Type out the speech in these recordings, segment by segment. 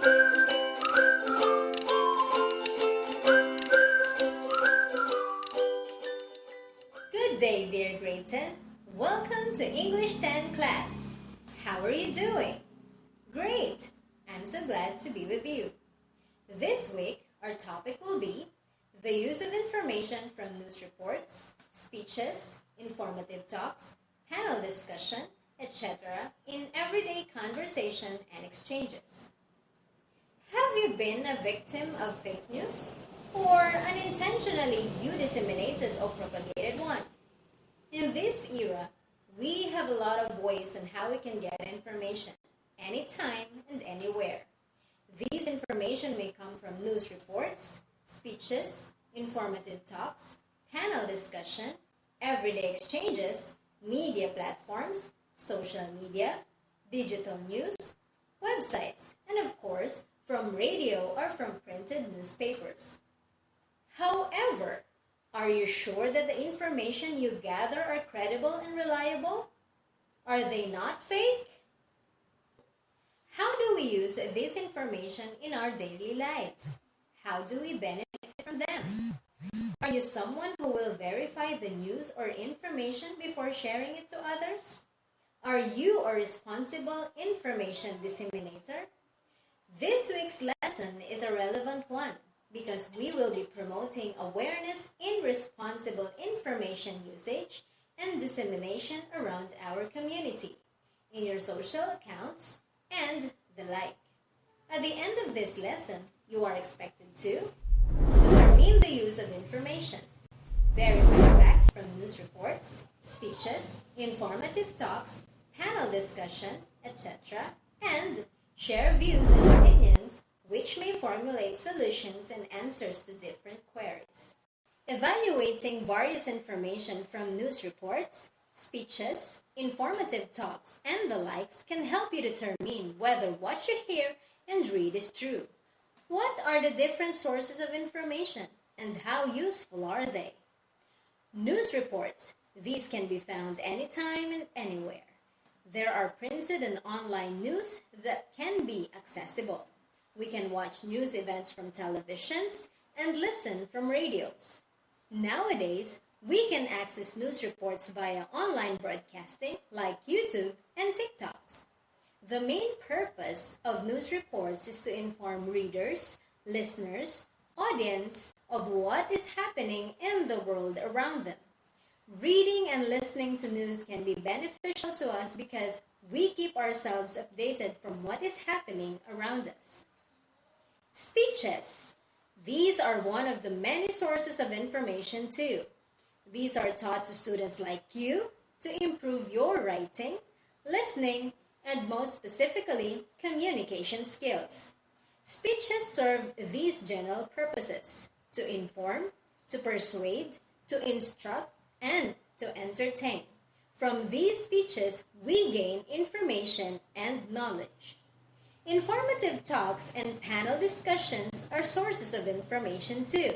Good day, dear grade 10. Welcome to English 10 class. How are you doing? Great! I'm so glad to be with you. This week, our topic will be the use of information from news reports, speeches, informative talks, panel discussion, etc. in everyday conversation and exchanges. Have you been a victim of fake news? Or unintentionally you disseminated or propagated one? In this era, we have a lot of ways on how we can get information, anytime and anywhere. These information may come from news reports, speeches, informative talks, panel discussion, everyday exchanges, media platforms, social media, digital news, websites, and of course, from radio or from printed newspapers. However, are you sure that the information you gather are credible and reliable? Are they not fake? How do we use this information in our daily lives? How do we benefit from them? Are you someone who will verify the news or information before sharing it to others? Are you a responsible information disseminator? This week's lesson is a relevant one because we will be promoting awareness in responsible information usage and dissemination around our community, in your social accounts, and the like. At the end of this lesson, you are expected to determine the use of information, verify facts from news reports, speeches, informative talks, panel discussion, etc., and share views and opinions which may formulate solutions and answers to different queries. Evaluating various information from news reports, speeches, informative talks, and the likes can help you determine whether what you hear and read is true. What are the different sources of information and how useful are they? News reports. These can be found anytime and anywhere. There are printed and online news that can be accessible. We can watch news events from televisions and listen from radios. Nowadays, we can access news reports via online broadcasting like YouTube and TikToks. The main purpose of news reports is to inform readers, listeners, audience of what is happening in the world around them. Reading and listening to news can be beneficial to us because we keep ourselves updated from what is happening around us. Speeches. These are one of the many sources of information too. These are taught to students like you to improve your writing, listening, and most specifically, communication skills. Speeches serve these general purposes: to inform, to persuade, to instruct, and to entertain. From these speeches, we gain information and knowledge. Informative talks and panel discussions are sources of information too.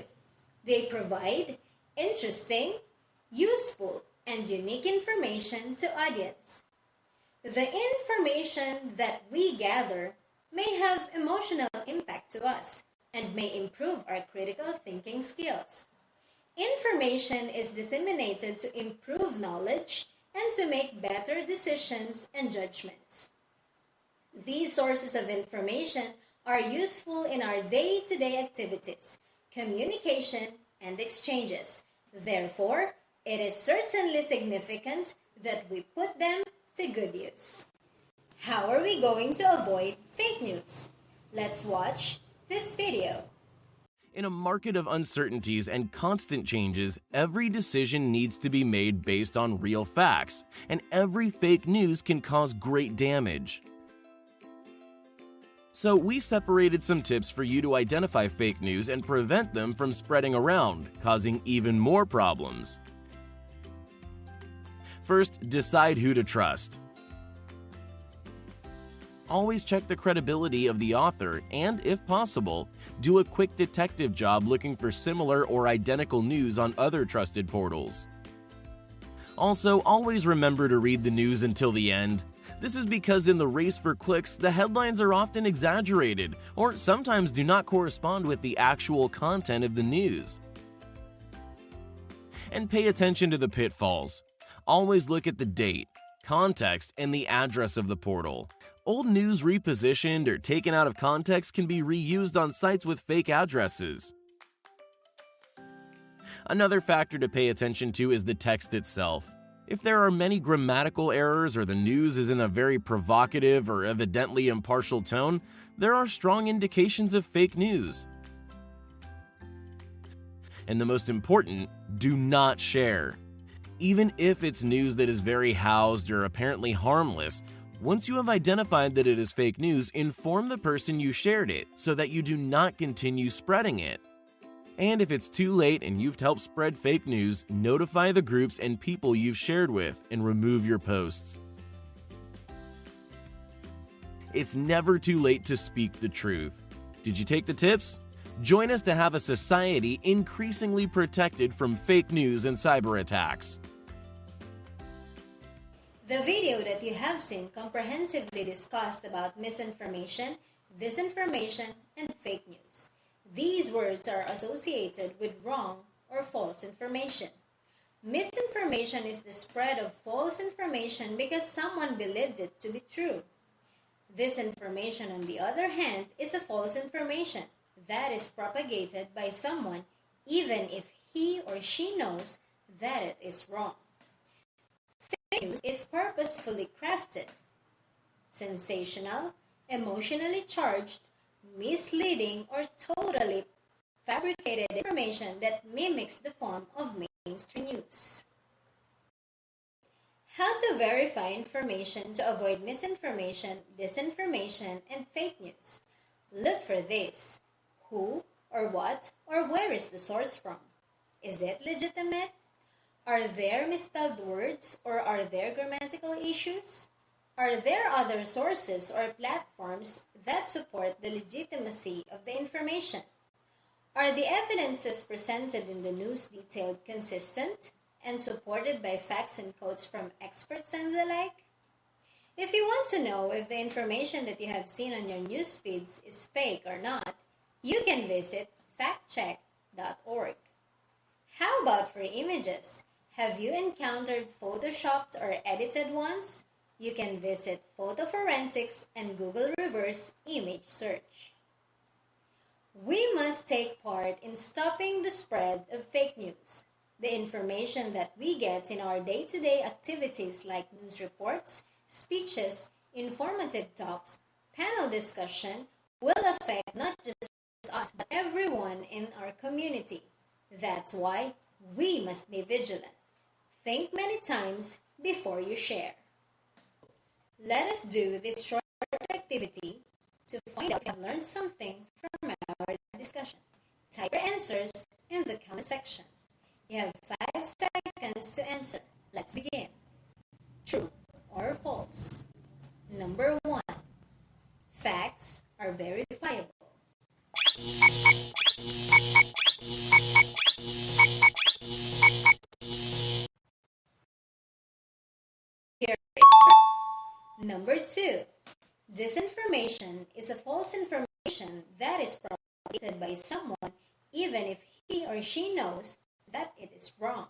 They provide interesting, useful, and unique information to audience. The information that we gather may have emotional impact to us and may improve our critical thinking skills. Information is disseminated to improve knowledge and to make better decisions and judgments. These sources of information are useful in our day-to-day activities, communication, and exchanges. Therefore, it is certainly significant that we put them to good use. How are we going to avoid fake news? Let's watch this video. In a market of uncertainties and constant changes, every decision needs to be made based on real facts, and every fake news can cause great damage. So we separated some tips for you to identify fake news and prevent them from spreading around, causing even more problems. First, decide who to trust. Always check the credibility of the author and, if possible, do a quick detective job looking for similar or identical news on other trusted portals. Also, always remember to read the news until the end. This is because in the race for clicks, the headlines are often exaggerated or sometimes do not correspond with the actual content of the news. And pay attention to the pitfalls. Always look at the date, context, and the address of the portal. Old news repositioned or taken out of context can be reused on sites with fake addresses. Another factor to pay attention to is the text itself. If there are many grammatical errors or the news is in a very provocative or evidently impartial tone, there are strong indications of fake news. And the most important, do not share. Even if it's news that is very housed or apparently harmless, once you have identified that it is fake news, inform the person you shared it so that you do not continue spreading it. And if it's too late and you've helped spread fake news, notify the groups and people you've shared with and remove your posts. It's never too late to speak the truth. Did you take the tips? Join us to have a society increasingly protected from fake news and cyber attacks. The video that you have seen comprehensively discussed about misinformation, disinformation, and fake news. These words are associated with wrong or false information. Misinformation is the spread of false information because someone believed it to be true. Disinformation, on the other hand, is a false information that is propagated by someone even if he or she knows that it is wrong. Fake news is purposefully crafted, sensational, emotionally charged, misleading, or totally fabricated information that mimics the form of mainstream news. How to verify information to avoid misinformation, disinformation, and fake news. Look for this. Who or what or where is the source from? Is it legitimate? Are there misspelled words or are there grammatical issues? Are there other sources or platforms that support the legitimacy of the information? Are the evidences presented in the news detailed, consistent, and supported by facts and quotes from experts and the like? If you want to know if the information that you have seen on your news feeds is fake or not, you can visit factcheck.org. How about for images? Have you encountered photoshopped or edited ones? You can visit Photo Forensics and Google Reverse Image Search. We must take part in stopping the spread of fake news. The information that we get in our day-to-day activities like news reports, speeches, informative talks, panel discussion will affect not just us but everyone in our community. That's why we must be vigilant. Think many times before you share. Let us do this short activity to find out if you have learned something from our discussion. Type your answers in the comment section. You have 5 seconds to answer. Let's begin. True or false? Number 1. Facts are verifiable. Here. Number 2. Disinformation is a false information that is propagated by someone even if he or she knows that it is wrong.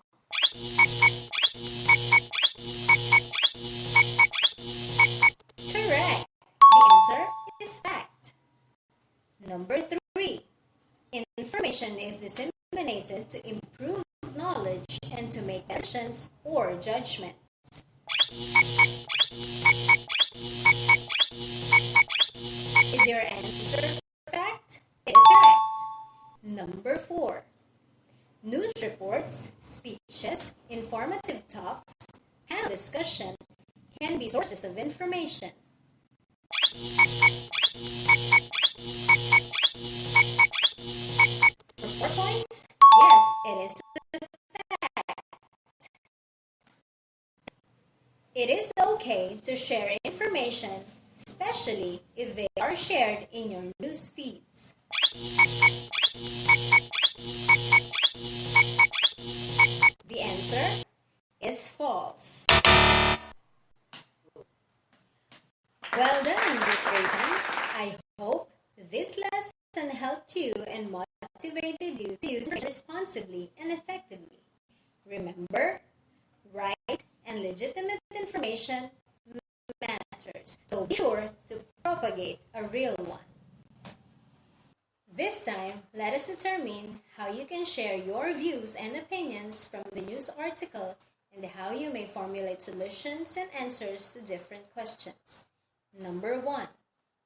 Correct. The answer is fact. Number 3. Information is disseminated to improve knowledge and to make decisions or judgments. Is your answer fact? It is correct. Number 4. News reports, speeches, informative talks, panel discussion can be sources of information. For 4 points, yes, it is a fact. It is okay to share information, especially if they are shared in your news feeds. The answer is false. This lesson helped you and motivated you to use it responsibly and effectively. Remember, right and legitimate information matters, so be sure to propagate a real one. This time, let us determine how you can share your views and opinions from the news article and how you may formulate solutions and answers to different questions. Number 1.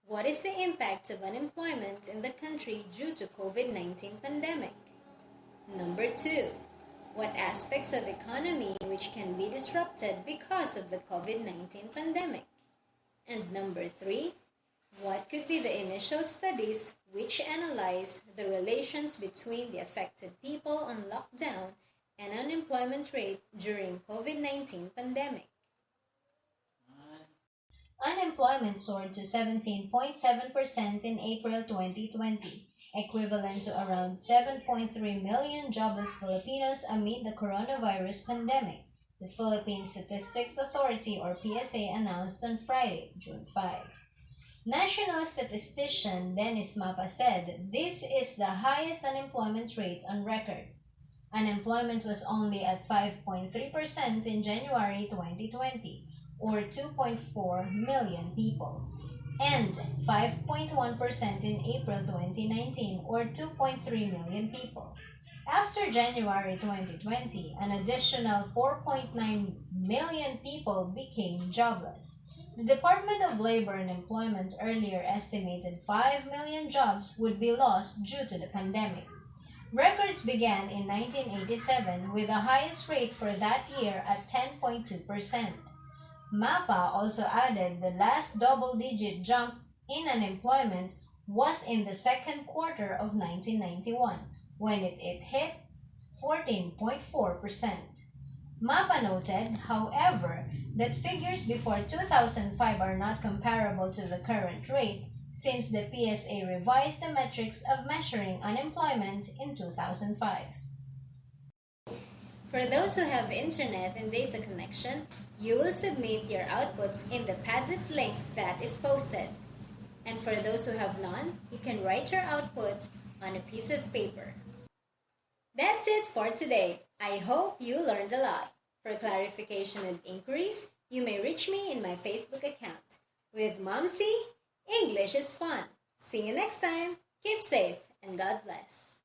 What is the impact of unemployment in the country due to COVID-19 pandemic? Number 2. What aspects of economy which can be disrupted because of the COVID-19 pandemic? And number 3. What could be the initial studies which analyze the relations between the affected people on lockdown and unemployment rate during COVID-19 pandemic? Unemployment soared to 17.7% in April 2020, equivalent to around 7.3 million jobless Filipinos amid the coronavirus pandemic, the Philippine Statistics Authority or PSA announced on Friday, June 5. National statistician Dennis Mapa said this is the highest unemployment rate on record. Unemployment was only at 5.3% in January 2020, or 2.4 million people, and 5.1% in April 2019, or 2.3 million people. After January 2020, an additional 4.9 million people became jobless. The Department of Labor and Employment earlier estimated 5 million jobs would be lost due to the pandemic. Records began in 1987 with the highest rate for that year at 10.2%. MAPA also added the last double-digit jump in unemployment was in the second quarter of 1991, when it hit 14.4%. MAPA noted, however, that figures before 2005 are not comparable to the current rate since the PSA revised the metrics of measuring unemployment in 2005. For those who have internet and data connection, you will submit your outputs in the Padlet link that is posted. And for those who have none, you can write your output on a piece of paper. That's it for today. I hope you learned a lot. For clarification and inquiries, you may reach me in my Facebook account. With Momsy, English is fun. See you next time. Keep safe and God bless.